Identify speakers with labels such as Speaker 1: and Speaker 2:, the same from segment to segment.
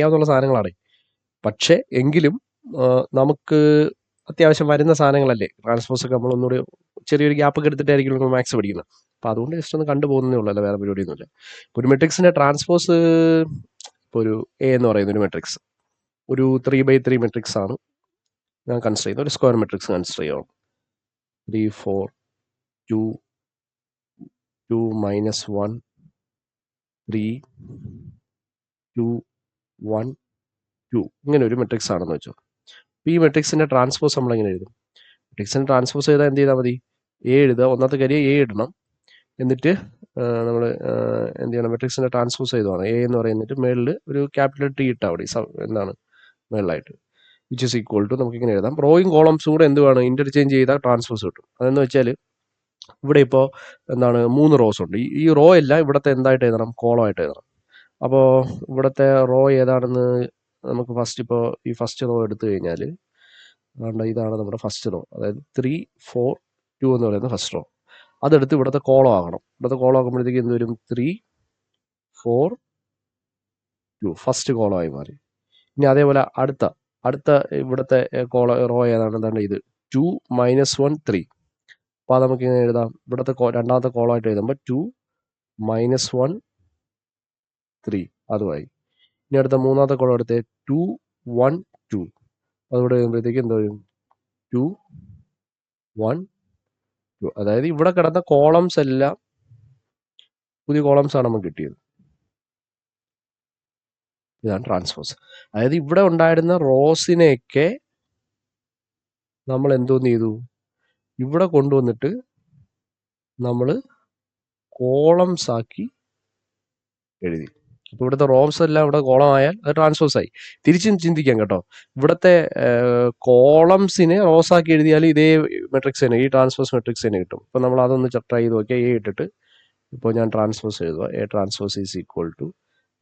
Speaker 1: അറിയാവുന്ന സാധനങ്ങളാണ്. പക്ഷേ എങ്കിലും നമുക്ക് അത്യാവശ്യം വരുന്ന സാധനങ്ങളല്ലേ. ട്രാൻസ്പോസൊക്കെ നമ്മളൊന്നുകൂടി ചെറിയൊരു ഗ്യാപ്പൊക്കെ എടുത്തിട്ടായിരിക്കും നമ്മൾ മാത്സ് പഠിക്കുന്നത്. അപ്പോൾ അതുകൊണ്ട് ജസ്റ്റ് ഒന്ന് കണ്ടുപോകുന്നേ ഉള്ളൂ, അല്ല വേറെ പരിപാടിയൊന്നുമില്ല. ഇപ്പോൾ ഒരു മെട്രിക്സിൻ്റെ ട്രാൻസ്പോസ് ഇപ്പോൾ ഒരു എ എന്ന് പറയുന്ന ഒരു മെട്രിക്സ് ഒരു 3/3 മെട്രിക്സ് ആണ് ഞാൻ കൺസിഡർ ചെയ്യുന്നത്. ഒരു സ്ക്വയർ മെട്രിക്സ് കൺസിഡർ ചെയ്യണം. 3 4 2 2 -1 3 2 1 2 ഇങ്ങനെ ഒരു മെട്രിക്സ് ആണെന്ന് വെച്ചോ. അപ്പോൾ ഈ മെട്രിക്സിൻ്റെ ട്രാൻസ്പോസ് നമ്മളെങ്ങനെ എഴുതും? മെട്രിക്സിൻ്റെ ട്രാൻസ്പോസ് ചെയ്താൽ എന്ത് ചെയ്താൽ മതി? എ എഴുതുക. ഒന്നാമത്തെ കാര്യം എ ഇടണം. എന്നിട്ട് നമ്മൾ എന്ത് ചെയ്യണം? മെട്രിക്സിൻ്റെ ട്രാൻസ്പോസ് ചെയ്തതാണ് എ എന്ന് പറയുന്നിട്ട് മേളിൽ ഒരു ക്യാപിറ്റൽ ടി ഇട്ടാൽ മതി. എന്താണ് മേളിലായിട്ട് വിച്ച് ഇസ് ഈക്വൽ ടു നമുക്കിങ്ങനെ എഴുതാം. റോയും കോളംസും കൂടെ എന്ത് വേണം? ഇൻ്റർചേഞ്ച് ചെയ്താൽ ട്രാൻസ്പോസ് കിട്ടും. അതെന്ന് വെച്ചാൽ ഇവിടെ ഇപ്പോൾ എന്താണ് 3 റോസ് ഉണ്ട്. ഈ റോ എല്ലാം ഇവിടുത്തെ എന്തായിട്ട് എഴുതണം? കോളമായിട്ട് എഴുതണം. അപ്പോൾ ഇവിടുത്തെ റോ ഏതാണെന്ന് നമുക്ക് ഈ ഫസ്റ്റ് റോ എടുത്തു കഴിഞ്ഞാൽ ഇതാണ് നമ്മുടെ ഫസ്റ്റ് റോ. അതായത് 3 4 2 എന്ന് പറയുന്ന ഫസ്റ്റ് റോ. അതെടുത്ത് ഇവിടുത്തെ കോളം ആകണം. ഇവിടുത്തെ കോളം ആകുമ്പോഴത്തേക്ക് എന്ത് വരും? 3 4 2 ഫസ്റ്റ് കോളമായി മാറി. ഇനി അതേപോലെ അടുത്ത ഇവിടുത്തെ റോ ഏതാണ്? എന്താണ് ഇത്? 2 -1 3. അപ്പോൾ അത് നമുക്ക് ഇങ്ങനെ എഴുതാം. ഇവിടുത്തെ രണ്ടാമത്തെ കോളമായിട്ട് എഴുതുമ്പോൾ 2 -1 3 അതുമായി. ഇനി അടുത്ത മൂന്നാമത്തെ കോളം എടുത്ത് 2 1 2. അതുകൂടെ വരുമ്പോഴത്തേക്ക് എന്താ വരും? 2 1 2. അതായത് ഇവിടെ കിടന്ന കോളംസ് എല്ലാം പുതിയ കോളംസ് ആണ് നമുക്ക് കിട്ടിയത്. ഇതാണ് ട്രാൻസ്പോസ്. അതായത് ഇവിടെ ഉണ്ടായിരുന്ന റോസിനെയൊക്കെ നമ്മൾ എന്തോന്ന് ചെയ്തു? ഇവിടെ കൊണ്ടുവന്നിട്ട് നമ്മൾ കോളംസ് ആക്കി എഴുതി. അപ്പോൾ ഇവിടുത്തെ റോംസ് എല്ലാം ഇവിടെ കോളമായാൽ അത് ട്രാൻസ്പോസ് ആയി. തിരിച്ചും ചിന്തിക്കാം കേട്ടോ. ഇവിടുത്തെ കോളംസിനെ റോസ് ആക്കി എഴുതിയാൽ ഇതേ മെട്രിക്സ് തന്നെ, ഈ ട്രാൻസ്പോസ് മെട്രിക്സ് തന്നെ കിട്ടും. ഇപ്പോൾ നമ്മൾ അതൊന്ന് ട്രൈ ചെയ്ത് നോക്കിയാൽ എ ഇട്ടിട്ട് ഇപ്പോൾ ഞാൻ ട്രാൻസ്പോസ് എഴുതുക. A transpose is equal to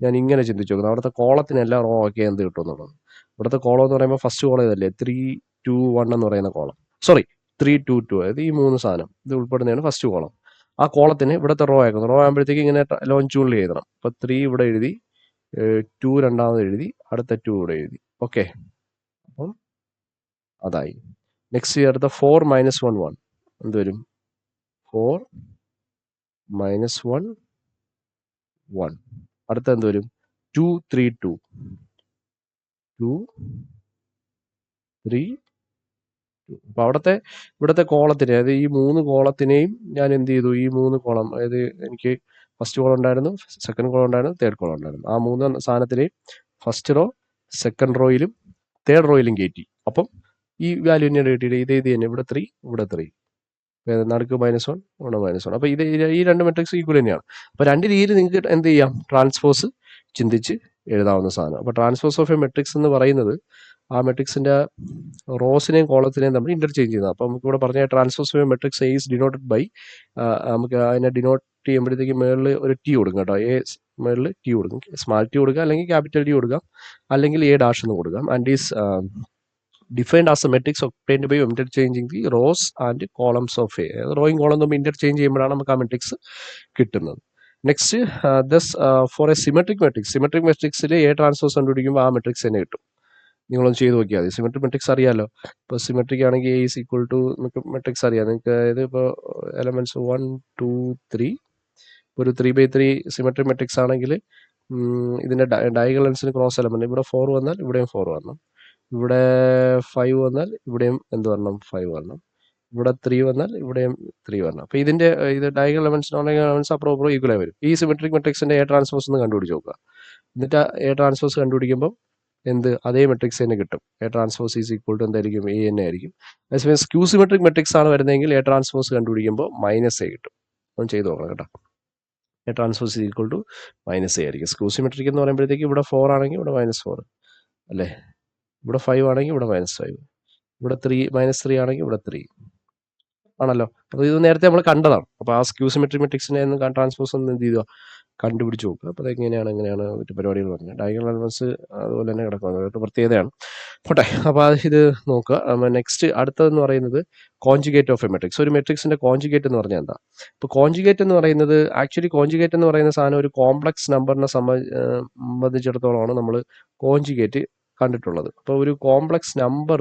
Speaker 1: ഞാൻ ഇങ്ങനെ ചിന്തിച്ചു നോക്കുന്നത്. അവിടുത്തെ കോളത്തിനെല്ലാം റോ ആക്കി എന്ത് കിട്ടും എന്നുള്ളത്. ഇവിടുത്തെ കോളം എന്ന് പറയുമ്പോൾ ഫസ്റ്റ് കോളം ഇതല്ലേ 3 2 1 എന്ന് പറയുന്ന കോളം. 3 2 2. അതായത് ഈ 3 സാധനം ഇത് ഉൾപ്പെടുന്നതാണ് ഫസ്റ്റ് കോളം. ആ കോളത്തിന് ഇവിടുത്തെ റോ ആക്കുന്നു. റോ ആകുമ്പോഴത്തേക്ക് ഇങ്ങനെ ലോഞ്ചൂണിൽ എഴുതണം. അപ്പോൾ 3 ഇവിടെ എഴുതി, 2 രണ്ടാമത് എഴുതി, അടുത്ത 2 ഇവിടെ എഴുതി. ഓക്കെ, അപ്പം അതായി. നെക്സ്റ്റ് അടുത്ത 4 -1 1 എന്ത് വരും? 4 -1 1. അടുത്ത എന്ത് വരും? 2 3 2 2 3 2. അപ്പോൾ ഇവിടുത്തെ കോളത്തിനെ, അതായത് ഈ 3 കോളത്തിനെയും ഞാൻ എന്ത് ചെയ്തു? ഈ 3 കോളം, അതായത് എനിക്ക് ഫസ്റ്റ് കോളം ഉണ്ടായിരുന്നു, സെക്കൻഡ് കോളം ഉണ്ടായിരുന്നു, തേർഡ് കോളം ഉണ്ടായിരുന്നു. ആ 3 സാധനത്തിനെയും ഫസ്റ്റ് റോ സെക്കൻഡ് റോയിലും തേർഡ് റോയിലും കയറ്റി. അപ്പം ഈ വാല്യൂ തന്നെയാണ് കിട്ടിയിട്ട്. ഇത് തന്നെ ഇവിടെ 3 ഇവിടെ 3, നടുക്ക് -1 ഇവിടെ -1. അപ്പോൾ ഈ രണ്ട് മെട്രിക്സ് ഈക്വൽ തന്നെയാണ്. അപ്പോൾ രണ്ട് രീതിയിൽ നിങ്ങൾക്ക് എന്ത് ചെയ്യാം? ട്രാൻസ്പോസ് ചിന്തിച്ച് എഴുതാവുന്ന സാധനം. അപ്പോൾ ട്രാൻസ്പോസ് ഓഫ് എ മെട്രിക്സ് എന്ന് പറയുന്നത് ആ മെട്രിക്സിൻ്റെ റോസിനെയും കോളത്തിനെയും നമ്മൾ ഇൻ്റർചേഞ്ച് ചെയ്യുന്നത്. അപ്പോൾ നമുക്ക് ഇവിടെ പറഞ്ഞ transpose of a matrix A is denoted by, നമുക്ക് അതിനെ ഡിനോട്ട് ചെയ്യുമ്പോഴത്തേക്ക് മേളിൽ ഒരു ടി കൊടുക്കും കേട്ടോ. എ മേളിൽ ടി കൊടുക്കും, സ്മാൾ ടി കൊടുക്കുക, അല്ലെങ്കിൽ ക്യാപിറ്റൽ ടി കൊടുക്കാം, അല്ലെങ്കിൽ എ ഡാഷ് എന്ന് കൊടുക്കാം. And is defined as a matrix obtained by interchanging the rows and columns of A. റോയും കോളം തമ്മിൽ ഇന്റർചേഞ്ച് ചെയ്യുമ്പോഴാണ് നമുക്ക് ആ മെട്രിക്സ് കിട്ടുന്നത്. നെക്സ്റ്റ് ഫോർ എ സിമെട്രിക് മെട്രിക്സിൽ എ ട്രാൻസ്പോസ് കണ്ടുപിടിക്കുമ്പോൾ ആ മെട്രിക്സ് തന്നെ കിട്ടും. നിങ്ങളൊന്ന് ചെയ്ത് നോക്കിയാൽ മതി. സിമെട്രിക് മെട്രിക്സ് അറിയാമല്ലോ. ഇപ്പോൾ സിമെട്രിക് ആണെങ്കിൽ A is equal to matrix അറിയാം നിങ്ങൾക്ക്. അതായത് ഇപ്പോൾ എലമെന്റ്സ് 1 2 3 ഒരു 3/3 സിമെട്രിക് മെട്രിക്സ് ആണെങ്കിൽ ഇതിൻ്റെ ഡയഗണൽസിന് ക്രോസ് എലമെന്റ് ഇവിടെ 4 വന്നാൽ ഇവിടെയും 4 വരണം, ഇവിടെ 5 വന്നാൽ ഇവിടെയും എന്ത് വരണം? 5 വരണം, ഇവിടെ 3 വന്നാൽ ഇവിടെയും 3 വരണം. അപ്പോൾ ഇത് diagonal elements non diagonal elements അപ്പുറം ഈക്വലായി വരും. ഈ സിമെട്രിക് മെട്രിക്സിന്റെ എ ട്രാൻസ്പോസ് ഒന്ന് കണ്ടുപിടിച്ച് നോക്കുക. എന്നിട്ട് എ ട്രാൻസ്പോസ് കണ്ടുപിടിക്കുമ്പോൾ അതേ മെട്രിക്സ് തന്നെ കിട്ടും. A transpose is equal to എന്തായിരിക്കും? എ തന്നെ ആയിരിക്കും. അതേസമയം സ്ക്യൂ സിമെട്രിക് മെട്രിക്സ് ആണ് വരുന്നതെങ്കിൽ എ ട്രാൻസ്പോസ് കണ്ടുപിടിക്കുമ്പോൾ -a കിട്ടും. ഒന്ന് ചെയ്ത് നോക്കണം കേട്ടോ. A transpose is equal to -a ആയിരിക്കും. സ്ക്യൂ സിമെട്രിക് എന്ന് പറയുമ്പോഴത്തേക്ക് ഇവിടെ 4 ആണെങ്കിൽ ഇവിടെ -4 അല്ലേ, ഇവിടെ 5 ആണെങ്കിൽ ഇവിടെ -5, ഇവിടെ -3 ആണെങ്കിൽ ഇവിടെ 3 ആണല്ലോ. അപ്പോൾ ഇത് നേരത്തെ നമ്മൾ കണ്ടതാണ്. അപ്പോൾ ആ സ്ക്യൂ സിമെട്രിക് മെട്രിക്സിനെ ട്രാൻസ്പോസ് ഒന്ന് എന്ത് ചെയ്യുക? കണ്ടുപിടിച്ച് നോക്കുക. അപ്പോൾ അതെങ്ങനെയാണ് മറ്റു പരിപാടികൾ പറഞ്ഞത്. ഡയഗണൽ എലമെന്റ്സ് അതുപോലെ തന്നെ കിടക്കുന്നത് പ്രത്യേകതയാണ്. പോട്ടെ, അപ്പോൾ ഇത് നോക്കുക. നെക്സ്റ്റ് അടുത്തതെന്ന് പറയുന്നത് കോൺജുഗേറ്റ് ഓഫ് എ മെട്രിക്സ്. ഒരു മെട്രിക്സിന്റെ കോൺജുഗേറ്റ് എന്ന് പറഞ്ഞാൽ എന്താ? ഇപ്പോൾ കോൺജുഗേറ്റ് എന്ന് പറയുന്നത് ആക്ച്വലി കോൺജുഗേറ്റ് എന്ന് പറയുന്ന സാധനം ഒരു കോംപ്ലക്സ് നമ്പറിനെ സംബന്ധിച്ചിടത്തോളമാണ് നമ്മൾ കോൺജുഗേറ്റ് കണ്ടിട്ടുള്ളത്. അപ്പോൾ ഒരു കോംപ്ലക്സ് നമ്പർ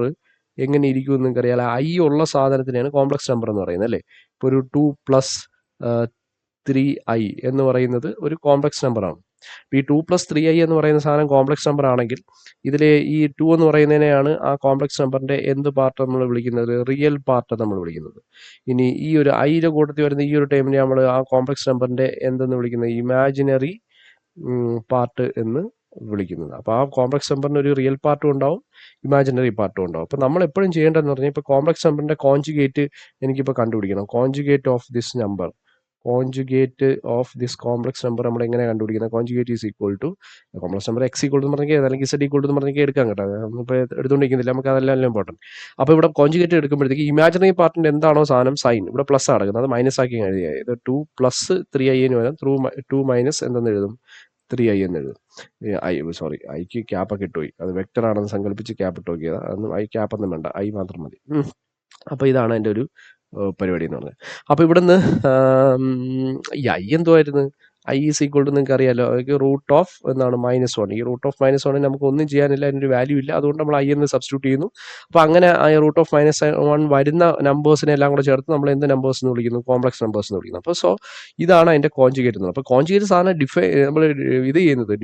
Speaker 1: എങ്ങനെ ഇരിക്കും എന്ന് അറിയാം. ഐ ഉള്ള സാധനത്തിനെയാണ് കോംപ്ലക്സ് നമ്പർ എന്ന് പറയുന്നത് അല്ലേ. ഇപ്പോൾ ഒരു 2+3i എന്ന് പറയുന്നത് ഒരു കോംപ്ലക്സ് നമ്പറാണ്. ഈ 2+3i എന്ന് പറയുന്ന സാധനം കോംപ്ലക്സ് നമ്പർ ആണെങ്കിൽ ഇതിൽ ഈ 2 എന്ന് പറയുന്നതിനെയാണ് ആ കോംപ്ലക്സ് നമ്പറിന്റെ എന്ത് പാർട്ട് നമ്മൾ വിളിക്കുന്നത്? റിയൽ പാർട്ട് നമ്മൾ വിളിക്കുന്നത്. ഇനി ഈ ഒരു ഐയുടെ കൂട്ടത്തിൽ വരുന്ന ഈ ഒരു ടൈമിനെ നമ്മൾ ആ കോംപ്ലക്സ് നമ്പറിന്റെ എന്തെന്ന് വിളിക്കുന്നത്? ഇമാജിനറി പാർട്ട് എന്ന് വിളിക്കുന്നത്. അപ്പോൾ ആ കോംപ്ലക്സ് നമ്പറിന് ഒരു റിയൽ പാർട്ടും ഉണ്ടാവും, ഇമാജിനറി പാർട്ടും ഉണ്ടാവും. അപ്പോൾ നമ്മൾ എപ്പോഴും ചെയ്യേണ്ടതെന്ന് പറഞ്ഞാൽ ഇപ്പോൾ കോംപ്ലക്സ് നമ്പറിന്റെ കോൺജുഗേറ്റ് എനിക്കിപ്പോൾ കണ്ടുപിടിക്കണം. Conjugate of this number, conjugate of this complex number നമ്മൾ എങ്ങനെ കണ്ടുപിടിക്കുന്നത്? Conjugate is equal to complex number x equal to പറഞ്ഞെങ്കിൽ അല്ലെങ്കിൽ സെഡ് ഈക്വൽ ടു പറഞ്ഞെങ്കിൽ എടുക്കാം കേട്ടോ. ഇപ്പോൾ എടുത്തുകൊണ്ടിരിക്കുന്നില്ല, നമുക്ക് അതെല്ലാം ഇമ്പോർട്ടൻറ്റ്. അപ്പോൾ ഇവിടെ കോൺജുഗേറ്റ് എടുക്കുമ്പോഴത്തേക്ക് ഇമാജിനറി പാർട്ടിൻ്റെ എന്താണോ സാധനം സൈൻ ഇവിടെ പ്ലസ് ആണ് അത് മൈനസ് ആക്കി എഴുതിയ ഇത് 2+3i എന്ന് വരാം. 2 മൈനസ് എന്തെന്ന് എഴുതും? 3i എന്ന് എഴുതും. സോറി, ഐക്ക് ക്യാപ്പൊക്കെ ഇട്ടുപോയി. അത് വെക്ടർ ആണെന്ന് സങ്കല്പിച്ച് ക്യാപ്പ് ഇട്ട് നോക്കിയതാണ്. അതൊന്നും ഐ ക്യാപ്പൊന്നും വേണ്ട, ഐ മാത്രം മതി. അപ്പോൾ ഇതാണ് എൻ്റെ ഒരു പരിപാടി എന്ന് പറഞ്ഞത്. അപ്പോൾ ഇവിടുന്ന് ഈ ഐ എന്തുമായിരുന്നു? ഐ ഈസ് ഈക്വൾ ടു നിങ്ങൾക്ക് അറിയാമല്ലോ, റൂട്ട് ഓഫ് എന്താണ് -1. ഈ റൂട്ട് ഓഫ് -1 നമുക്ക് ഒന്നും ചെയ്യാനില്ല, അതിനൊരു വാല്യൂ ഇല്ല. അതുകൊണ്ട് നമ്മൾ ഐ എന്ന് സബ്സ്റ്റിറ്റ്യൂട്ട് ചെയ്യുന്നു. അപ്പോൾ അങ്ങനെ റൂട്ട് ഓഫ് -1 വരുന്ന നമ്പേഴ്സിനെ എല്ലാം കൂടെ ചേർത്ത് നമ്മൾ എന്ത് നമ്പേഴ്സ് എന്ന് വിളിക്കുന്നു? കോംപ്ലക്സ് നമ്പേഴ്സ് എന്ന് വിളിക്കുന്നു. അപ്പോൾ ഇതാണ് അതിൻ്റെ കോൺജുഗേറ്റ് എന്ന്. അപ്പോൾ കോൺജുഗേറ്റ് സാധനം നമ്മൾ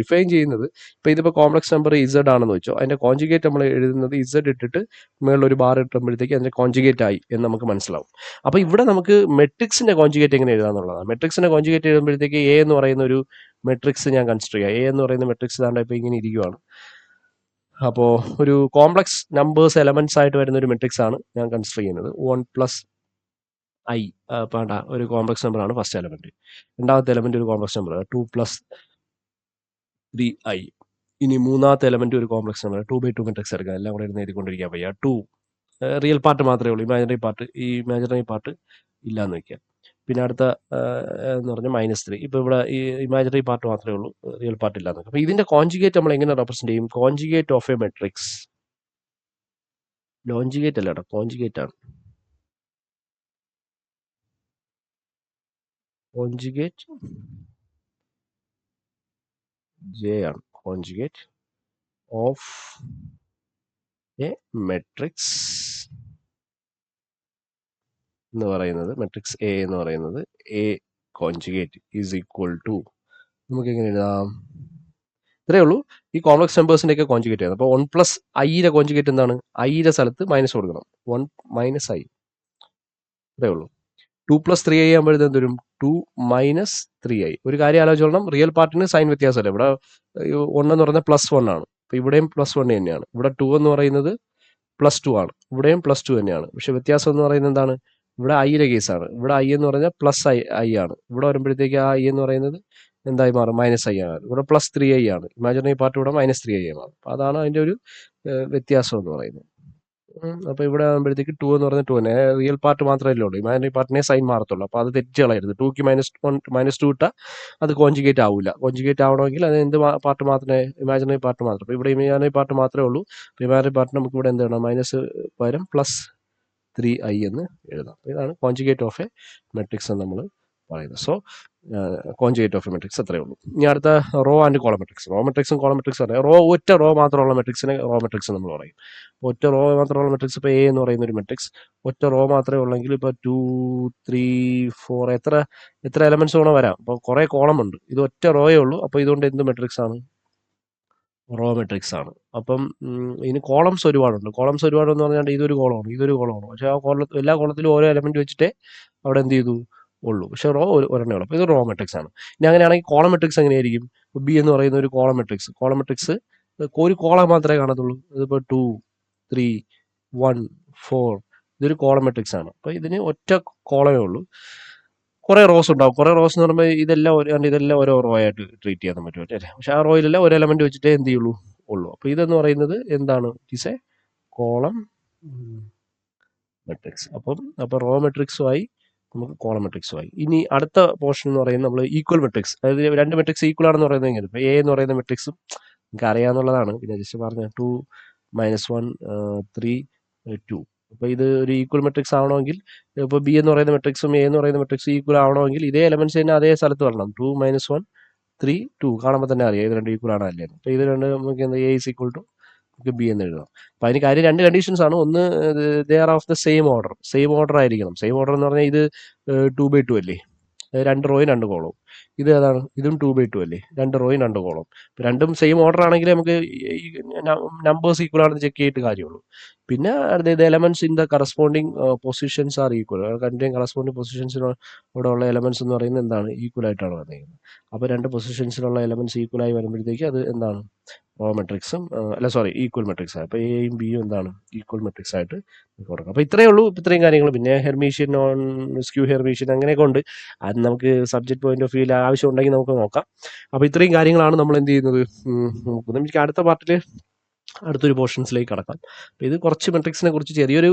Speaker 1: ഡിഫൈൻ ചെയ്യുന്നത് ഇപ്പോൾ ഇതിപ്പോൾ കോംപ്ലക്സ് നമ്പർ ഇസഡ് ആണെന്ന് വെച്ചോ, അതിൻ്റെ കോൺജുഗേറ്റ് നമ്മൾ എഴുതുന്നത് ഇസഡ് ഇട്ടിട്ട് മേളിലൊരു ബാർ ഇട്ടുമ്പോഴത്തേക്ക് അതിൻ്റെ കോൺജുഗേറ്റ് ആയി എന്ന് നമുക്ക് മനസ്സിലാവും. അപ്പോൾ ഇവിടെ നമുക്ക് മെട്രിക്സിന്റെ കോൺജുഗേറ്റ് എങ്ങനെ എഴുതാന്നുള്ളതാണ്. മെട്രിക്സിന്റെ കോൺജുഗേറ്റ് എഴുതുമ്പോഴത്തേക്ക് എ എന്ന് പറയുന്ന ഒരു മെട്രിക്സ് ഞാൻ കൺസിഡർ ചെയ്യാം. എ എന്ന് പറയുന്ന മെട്രിക്സ് താണ്ട ഇപ്പോൾ ഇങ്ങനെ ഇരിക്കുവാണ്. അപ്പോൾ ഒരു കോംപ്ലക്സ് നമ്പേഴ്സ് എലമെന്റ്സ് ആയിട്ട് വരുന്ന ഒരു മെട്രിക്സ് ആണ് ഞാൻ കൺസിഡർ ചെയ്യുന്നത്. 1+i വേണ്ട, ഒരു കോംപ്ലക്സ് നമ്പർ ആണ് ഫസ്റ്റ് എലമെന്റ്. രണ്ടാമത്തെ എലമെന്റ് ഒരു കോംപ്ലക്സ് നമ്പർ 2+3i. ഇനി മൂന്നാമത്തെ എലമെന്റ് ഒരു കോംപ്ലക്സ് നമ്പർ 2×2 മെട്രിക്സ് എടുക്കാം. എല്ലാം കൂടെ എഴുതിക്കൊണ്ടിരിക്കാൻ വയ്യ. 2 റിയൽ പാർട്ട് മാത്രമേ ഉള്ളൂ, ഇമാജിനറി പാർട്ട് ഇല്ലയെന്ന് വയ്ക്കുക. പിന്നെ അടുത്ത എന്ന് പറഞ്ഞാൽ -3. ഇപ്പോൾ ഇവിടെ ഈ ഇമാജിനറി പാർട്ട് മാത്രമേ ഉള്ളൂ, റിയൽ പാർട്ട് ഇല്ലാന്ന് വയ്ക്കുക. അപ്പോൾ ഇതിന്റെ കോൺജുഗേറ്റ് നമ്മൾ എങ്ങനെ റെപ്രസെന്റ് ചെയ്യും? കോൺജുഗേറ്റ് ഓഫ് എ മെട്രിക്സ്, ലോഞ്ചുഗേറ്റ് അല്ല കേട്ടോ, കോൺജുഗേറ്റ് ആണ്. കോൺജുഗേറ്റ് ജെ ആണ്. കോൺജുഗേറ്റ് ഓഫ് എ മെട്രിക്സ് എന്ന് പറയുന്നത്, മെട്രിക്സ് എ എന്ന് പറയുന്നത് A conjugate is equal to, നമുക്ക് എങ്ങനെ എഴുതാം? ഇത്രയേ ഉള്ളൂ. ഈ കോംപ്ലക്സ് നമ്പേഴ്സിന്റെ ഒക്കെ കോൺജുഗേറ്റ് ആണ്. അപ്പോൾ 1+iയുടെ കോൺജുഗേറ്റ് എന്താണ്? ഐയുടെ സ്ഥലത്ത് മൈനസ് കൊടുക്കണം, 1 - i. ഇത്രയേ ഉള്ളൂ. 2+3i ആകുമ്പോഴത്തെ എന്തോരും? 2 - 3i. ഒരു കാര്യം ആലോചിച്ചോളണം, റിയൽ പാർട്ടിന് സൈൻ വ്യത്യാസമല്ല. ഇവിടെ 1 എന്ന് പറയുന്നത് +1 ആണ്. അപ്പോൾ ഇവിടെയും +1 തന്നെയാണ്. ഇവിടെ 2 എന്ന് പറയുന്നത് +2 ആണ്. ഇവിടെയും +2 തന്നെയാണ്. പക്ഷെ വ്യത്യാസം എന്ന് പറയുന്നത് എന്താണ്? ഇവിടെ ഐയുടെ കേസാണ്. ഇവിടെ ഐ എന്ന് പറഞ്ഞാൽ +i ആണ്. ഇവിടെ വരുമ്പോഴത്തേക്ക് ആ ഐ എന്ന് പറയുന്നത് എന്തായി മാറും? -i ആണ്. ഇവിടെ +3i ആണ്. ഇമാജിനറി പാർട്ട് ഇവിടെ -3i ആണ്. അപ്പോൾ അതാണ് അതിൻ്റെ ഒരു വ്യത്യാസം എന്ന് പറയുന്നത്. അപ്പോൾ ഇവിടെ ആകുമ്പോഴത്തേക്ക് 2 എന്ന് പറഞ്ഞാൽ 2 തന്നെ, റിയൽ പാർട്ട് മാത്രമല്ലേ ഉള്ളൂ, ഇമാജിനറി പാർട്ടിനെ സൈൻ മാറത്തുള്ളൂ. അപ്പോൾ അത് തെറ്റ് കളയരുത്. 2ക്ക് -2 ഇട്ടാൽ അത് കോൺജുഗേറ്റ് ആവില്ല. കോൺജുഗേറ്റ് ആവണമെങ്കിൽ അത് എന്ത് പാർട്ട് മാത്രമേ? ഇമാജിനറി പാർട്ട് മാത്രം. അപ്പോൾ ഇവിടെ ഇമാജിനറി പാർട്ട് മാത്രമേ ഉള്ളൂ. അപ്പോൾ ഇമാജിനറി പാർട്ട് നമുക്ക് ഇവിടെ എന്താണ്? മൈനസ് പകരം +3i എന്ന് എഴുതാം. ഇതാണ് കോൺജുഗേറ്റ് ഓഫ് എ മെട്രിക്സ് എന്ന് നമ്മൾ പറയുന്നത്. So conjugate of a matrix അത്രയേ ഉള്ളൂ. ഇനി അടുത്ത row and column matrix. Row മെട്രിക്സും കോളം മെട്രിക്സ് പറയാം. ഒറ്റ റോ മാത്രമുള്ള മെട്രിക്സിനെ റോ മെട്രിക്സ് നമ്മൾ പറയും. ഒറ്റ റോ മാത്രമുള്ള മെട്രിക്സ് ഇപ്പോൾ എ എന്ന് പറയുന്ന ഒരു മെട്രിക്സ് ഒറ്റ റോ മാത്രമേ ഉള്ളെങ്കിൽ ഇപ്പോൾ 2, 3, 4 എത്ര എലമെന്റ്സ് വേണോ വരാം. അപ്പോൾ കുറേ കോളം ഉണ്ട്. ഇത് ഒറ്റ റോയേ ഉള്ളൂ. അപ്പോൾ ഇതുകൊണ്ട് എന്ത് മെട്രിക്സ് ആണ്? റോ മെട്രിക്സ് ആണ്. അപ്പം ഇനി കോളംസ് ഒരുപാടുണ്ട്. കോളംസ് ഒരുപാടെന്ന് പറഞ്ഞാൽ ഇതൊരു കോളമാണ്, ഇതൊരു കോളമാണ്. പക്ഷേ ആ എല്ലാ കോളത്തിലും ഓരോ എലമെന്റ് വെച്ചിട്ടേ അവിടെ എന്ത് ചെയ്തു ഉള്ളൂ. പക്ഷേ റോ ഒരെണ്ണേ ഉള്ളൂ. അപ്പോൾ ഇത് റോ മെട്രിക്സ് ആണ്. ഇനി അങ്ങനെയാണെങ്കിൽ കോളം മെട്രിക്സ് എങ്ങനെയായിരിക്കും? ബി എന്ന് പറയുന്ന ഒരു കോളം മെട്രിക്സ് ഒരു കോളം മാത്രമേ കാണത്തുള്ളൂ. ഇതിപ്പോൾ 2, 3, 1, 4 ഇതൊരു കോളം മെട്രിക്സ് ആണ്. അപ്പോൾ ഇതിന് ഒറ്റ കോളമേ ഉള്ളൂ. കുറേ റോസ് ഉണ്ടാവും. കുറേ റോസ് എന്ന് പറയുമ്പോൾ ഇതെല്ലാം ഓരോ റോ ആയിട്ട് ട്രീറ്റ് ചെയ്യാൻ പറ്റും അല്ലേ. പക്ഷേ ആ റോയിലെല്ലാം ഒരു എലമെന്റ് വെച്ചിട്ടേ എന്ത് ചെയ്യുള്ളൂ അപ്പോൾ ഇതെന്ന് പറയുന്നത് എന്താണ്? It is A column matrix. അപ്പോൾ റോ മെട്രിക്സുമായി നമുക്ക് കോളം മെട്രിക്സുമായി. ഇനി അടുത്ത പോർഷൻ എന്ന് പറയുന്നത് നമ്മൾ ഈക്വൽ മെട്രിക്സ്, അതായത് രണ്ട് മെട്രിക്സ് ഈക്വൽ ആണെന്ന് പറയുന്നത് എങ്ങനെ? ഇപ്പോൾ എ എന്ന് പറയുന്ന മെട്രിക്സും നമുക്ക് അറിയാവുന്നതാണ്, പിന്നെ ജസ്റ്റ് പറഞ്ഞ 2 - 1 3 2 അപ്പോൾ ഇത് ഒരു ഈക്വൽ മെട്രിക്സ് ആവണമെങ്കിൽ ഇപ്പോൾ ബി എന്ന് പറയുന്ന മെട്രിക്സും എ എന്ന് പറയുന്ന മെട്രിക്സും ഈക്വൽ ആവണമെങ്കിൽ ഇതേ എലമെന്റ്സ് തന്നെ അതേ സ്ഥലത്ത് വരണം. 2 - 1 3 2 കാണുമ്പോൾ തന്നെ അറിയാം ഇത് രണ്ട് ഈക്വൽ ആണോ അല്ലേ. അപ്പോൾ ഇത് രണ്ട് നമുക്ക് എന്താ എ ഇസ് ഈക്വൽ ടു നമുക്ക് ബി എന്ന് എഴുതാം. അപ്പോൾ അതിന് കാര്യം രണ്ട് കണ്ടീഷൻസ് ആണ്. ഒന്ന് they are of the same order ആയിരിക്കണം. സെയിം ഓർഡർ എന്ന് പറഞ്ഞാൽ ഇത് 2/2 അല്ലേ, 2 റോയും 2 കോളവും. ഇത് ഏതാണ്, ഇതും 2/2 അല്ലേ, 2 റോയും 2 കോളവും. രണ്ടും സെയിം ഓർഡർ ആണെങ്കിൽ നമുക്ക് നമ്പേഴ്സ് ഈക്വൽ ആണെന്ന് ചെക്ക് ചെയ്തിട്ട് കാര്യമുള്ളൂ. പിന്നെ the elements in the corresponding positions are equal. രണ്ടിൻ്റെയും കറസ്പോണ്ടിങ് പൊസിഷൻസിനോടെ ഉള്ള എലമെന്റ്സ് എന്ന് പറയുന്നത് എന്താണ്, ഈക്വൽ ആയിട്ടാണ് വന്നിരിക്കുന്നത്. അപ്പോൾ രണ്ട് പൊസിഷൻസിലുള്ള എലമെന്റ്സ് ഈക്വൽ ആയി വരുമ്പോഴത്തേക്ക് അത് എന്താണ്, റോ മെട്രിക്സും ഈക്വൽ മെട്രിക്സ് ആയി. അപ്പോൾ എയും ബിയും എന്താണ്, ഈക്വൽ മെട്രിക്സ് ആയിട്ട് കൊടുക്കാം. അപ്പോൾ ഇത്രയേ ഉള്ളൂ, ഇത്രയും കാര്യങ്ങൾ. പിന്നെ ഹെർമീഷ്യൻ, നോൺ സ്ക്യൂ ഹെർമീഷ്യൻ അങ്ങനെയൊക്കെ ഉണ്ട്. അത് നമുക്ക് സബ്ജക്ട് പോയിന്റ് ഓഫ് വ്യൂവിൽ ആവശ്യം ഉണ്ടെങ്കിൽ നമുക്ക് നോക്കാം. അപ്പോൾ ഇത്രയും കാര്യങ്ങളാണ് നമ്മൾ എന്ത് ചെയ്യുന്നത് നോക്കുന്നത്. നമുക്ക് അടുത്ത പാർട്ടിൽ അടുത്തൊരു പോർഷൻസിലേക്ക് കടക്കാം. അപ്പോൾ ഇത് കുറച്ച് മെട്രിക്സിനെ കുറിച്ച് ചെറിയൊരു